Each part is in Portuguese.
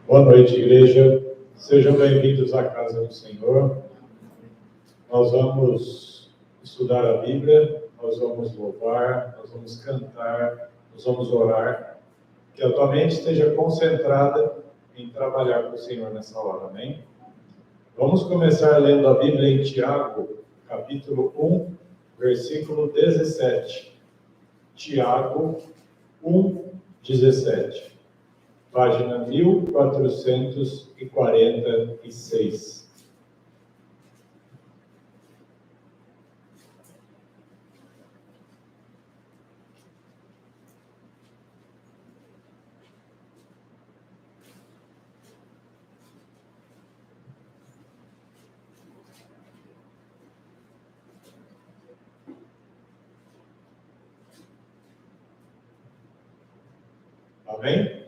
Boa noite, igreja. Sejam bem-vindos à casa do Senhor. Nós vamos estudar a Bíblia, nós vamos louvar, nós vamos cantar, nós vamos orar. Que a tua mente esteja concentrada em trabalhar com o Senhor nessa hora, amém? Vamos começar lendo a Bíblia em Tiago, capítulo 1, versículo 17. Tiago 1, 17. Página 1446. Amém?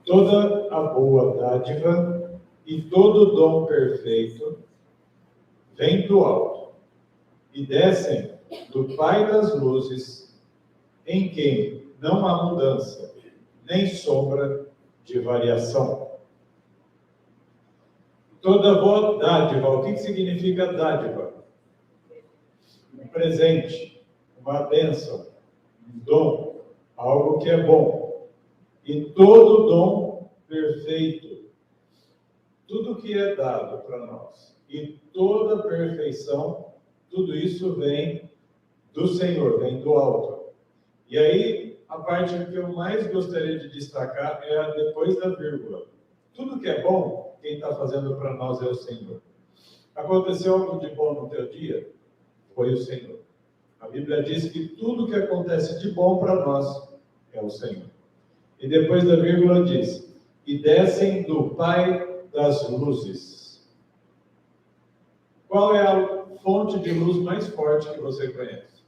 Toda a boa dádiva e todo dom perfeito vem do alto e descem do Pai das luzes, em quem não há mudança, nem sombra de variação. Toda boa dádiva, o que significa dádiva? Um presente, uma bênção, um dom, algo que é bom. E todo dom perfeito, tudo que é dado para nós, e toda perfeição, tudo isso vem do Senhor, vem do alto. E aí, a parte que eu mais gostaria de destacar é a depois da vírgula. Tudo que é bom, quem está fazendo para nós é o Senhor. Aconteceu algo de bom no teu dia? Foi o Senhor. A Bíblia diz que tudo que acontece de bom para nós é o Senhor. E depois da vírgula diz, e descem do Pai das luzes. Qual é a fonte de luz mais forte que você conhece?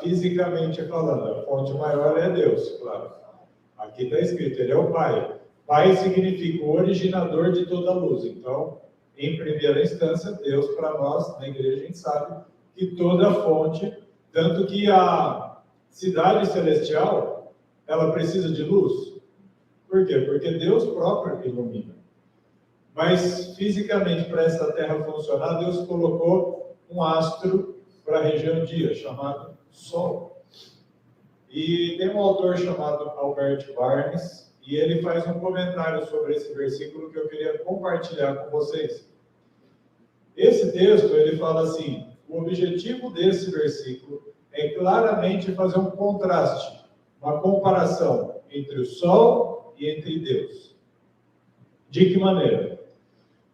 Fisicamente falando, a fonte maior é Deus, claro. Aqui está escrito, ele é o Pai. Pai significa o originador de toda a luz. Então, em primeira instância, Deus, para nós, na igreja, a gente sabe que toda fonte, tanto que a cidade celestial, ela precisa de luz. Por quê? Porque Deus próprio ilumina. Mas, fisicamente, para essa terra funcionar, Deus colocou um astro para a região dia, chamado Sol. E tem um autor chamado Albert Barnes, e ele faz um comentário sobre esse versículo que eu queria compartilhar com vocês. Esse texto, ele fala assim, o objetivo desse versículo é claramente fazer um contraste, uma comparação entre o Sol e entre Deus. De que maneira?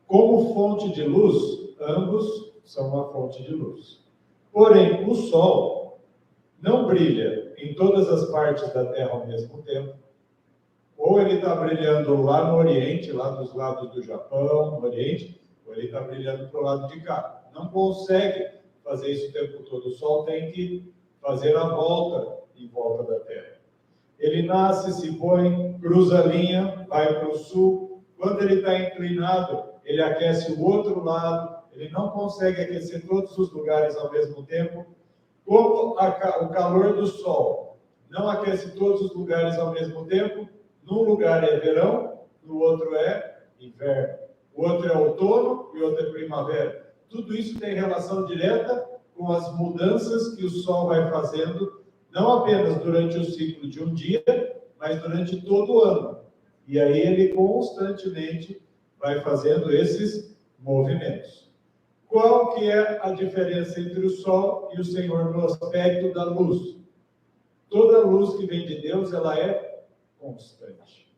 Como fonte de luz, ambos são uma fonte de luz. Porém, o Sol não brilha em todas as partes da Terra ao mesmo tempo. Ou ele está brilhando lá no Oriente, lá dos lados do Japão, no Oriente, ou ele está brilhando para o lado de cá. Não consegue fazer isso o tempo todo. O Sol tem que fazer a volta em volta da Terra. Ele nasce, se põe, cruza a linha, vai para o sul. Quando ele está inclinado, ele aquece o outro lado. Ele não consegue aquecer todos os lugares ao mesmo tempo. Como o calor do Sol não aquece todos os lugares ao mesmo tempo, num lugar é verão, no outro é inverno. O outro é outono e o outro é primavera. Tudo isso tem relação direta com as mudanças que o Sol vai fazendo, não apenas durante o ciclo de um dia, mas durante todo o ano. E aí ele constantemente vai fazendo esses movimentos. Qual que é a diferença entre o Sol e o Senhor no aspecto da luz? Toda luz que vem de Deus, ela é constante.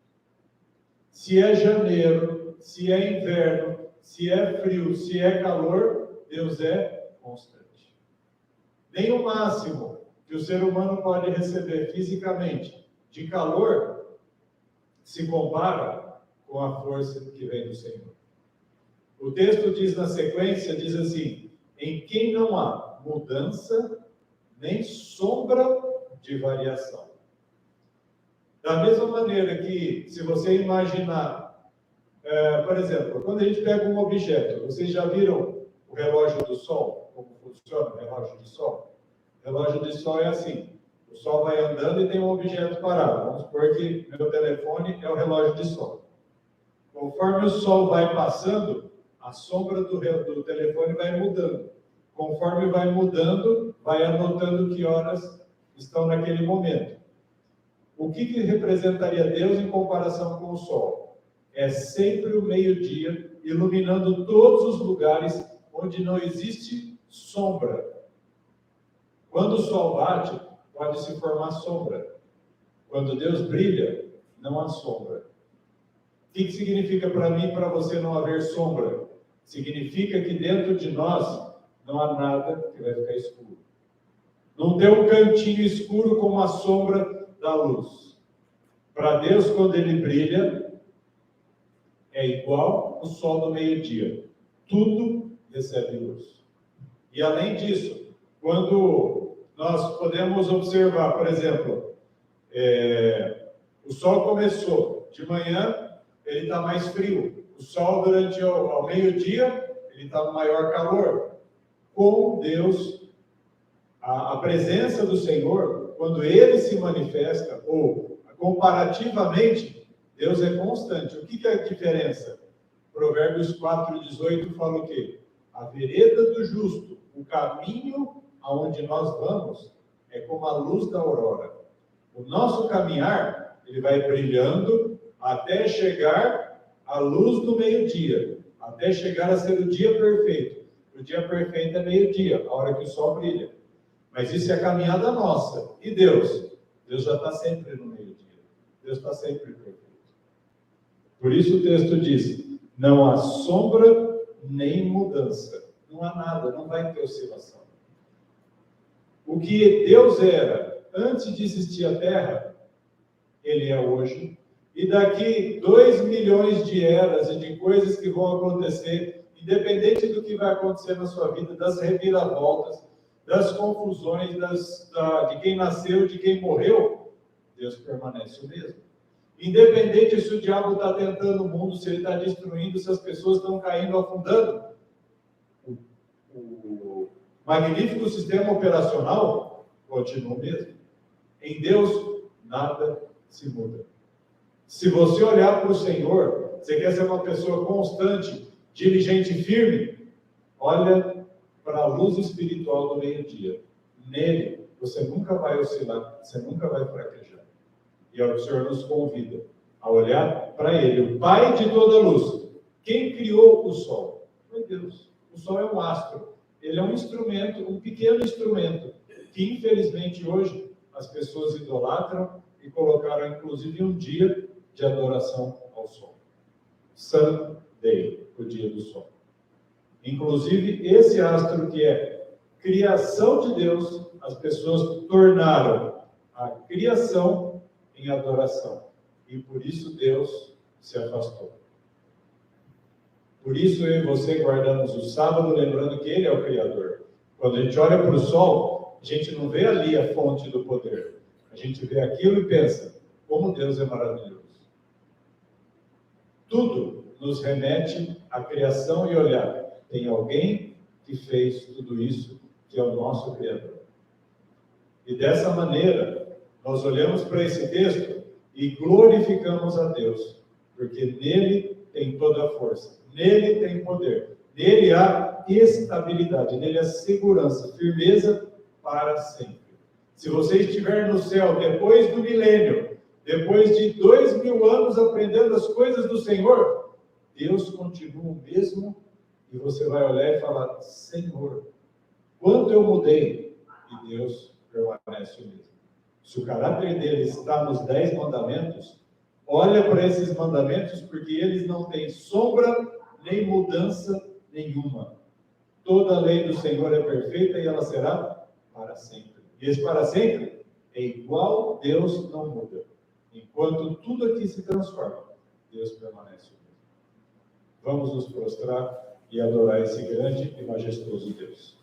Se é janeiro, se é inverno, se é frio, se é calor, Deus é constante. Nem o máximo que o ser humano pode receber fisicamente de calor se compara com a força que vem do Senhor. O texto diz na sequência, diz assim, em quem não há mudança, nem sombra de variação. Da mesma maneira que, se você imaginar, por exemplo, quando a gente pega um objeto, vocês já viram o relógio do Sol? Como funciona o relógio do Sol? Relógio de sol é assim. O sol vai andando e tem um objeto parado. Vamos supor que meu telefone é o relógio de sol. Conforme o sol vai passando, a sombra do telefone vai mudando. Conforme vai mudando, vai anotando que horas estão naquele momento. O que representaria Deus em comparação com o sol? É sempre o meio-dia, iluminando todos os lugares onde não existe sombra. Quando o sol bate, pode se formar sombra. Quando Deus brilha, não há sombra. O que significa para mim e para você não haver sombra? Significa que dentro de nós não há nada que vai ficar escuro. Não tem um cantinho escuro como a sombra da luz. Para Deus, quando Ele brilha, é igual o sol do meio-dia. Tudo recebe luz. E além disso, quando nós podemos observar, por exemplo, o sol começou de manhã, ele está mais frio. O sol durante ao meio-dia, ele está no maior calor. Com Deus, a presença do Senhor, quando Ele se manifesta, ou comparativamente, Deus é constante. O que é a diferença? Provérbios 4,18 fala o quê? A vereda do justo, o caminho aonde nós vamos, é como a luz da aurora. O nosso caminhar, ele vai brilhando até chegar à luz do meio-dia, até chegar a ser o dia perfeito. O dia perfeito é meio-dia, a hora que o sol brilha. Mas isso é a caminhada nossa. E Deus? Deus já está sempre no meio-dia. Deus está sempre perfeito. Por isso o texto diz, não há sombra nem mudança. Não há nada, não vai ter oscilação. O que Deus era antes de existir a Terra, Ele é hoje. E daqui 2 milhões de eras e de coisas que vão acontecer, independente do que vai acontecer na sua vida, das reviravoltas, das confusões, de quem nasceu, de quem morreu, Deus permanece o mesmo. Independente se o diabo está tentando o mundo, se ele está destruindo, se as pessoas estão caindo, afundando, o magnífico sistema operacional continua o mesmo. Em Deus, nada se muda. Se você olhar para o Senhor, você quer ser uma pessoa constante, diligente e firme, olha para a luz espiritual do meio-dia. Nele, você nunca vai oscilar, você nunca vai fraquejar. E é o que o Senhor nos convida a olhar para Ele, o Pai de toda luz. Quem criou o sol? Foi Deus. O sol é um astro. Ele é um instrumento, um pequeno instrumento, que infelizmente hoje as pessoas idolatram e colocaram inclusive um dia de adoração ao sol. Sunday, o dia do sol. Inclusive, esse astro que é criação de Deus, as pessoas tornaram a criação em adoração. E por isso Deus se afastou. Por isso eu e você guardamos o sábado, lembrando que Ele é o Criador. Quando a gente olha para o sol, a gente não vê ali a fonte do poder. A gente vê aquilo e pensa, como Deus é maravilhoso. Tudo nos remete à criação e olhar. Tem alguém que fez tudo isso, que é o nosso Criador. E dessa maneira, nós olhamos para esse texto e glorificamos a Deus, porque nele tem toda a força, nele tem poder, nele há estabilidade, nele há segurança, firmeza para sempre. Se você estiver no céu depois do milênio, depois de 2000 anos aprendendo as coisas do Senhor, Deus continua o mesmo. E você vai olhar e falar, Senhor, quanto eu mudei? E Deus permanece o mesmo. Se o caráter dele está nos 10 mandamentos, olha para esses mandamentos, porque eles não têm sombra nem mudança nenhuma. Toda a lei do Senhor é perfeita e ela será para sempre. E esse para sempre é igual, Deus não muda. Enquanto tudo aqui se transforma, Deus permanece o mesmo. Vamos nos prostrar e adorar esse grande e majestoso Deus.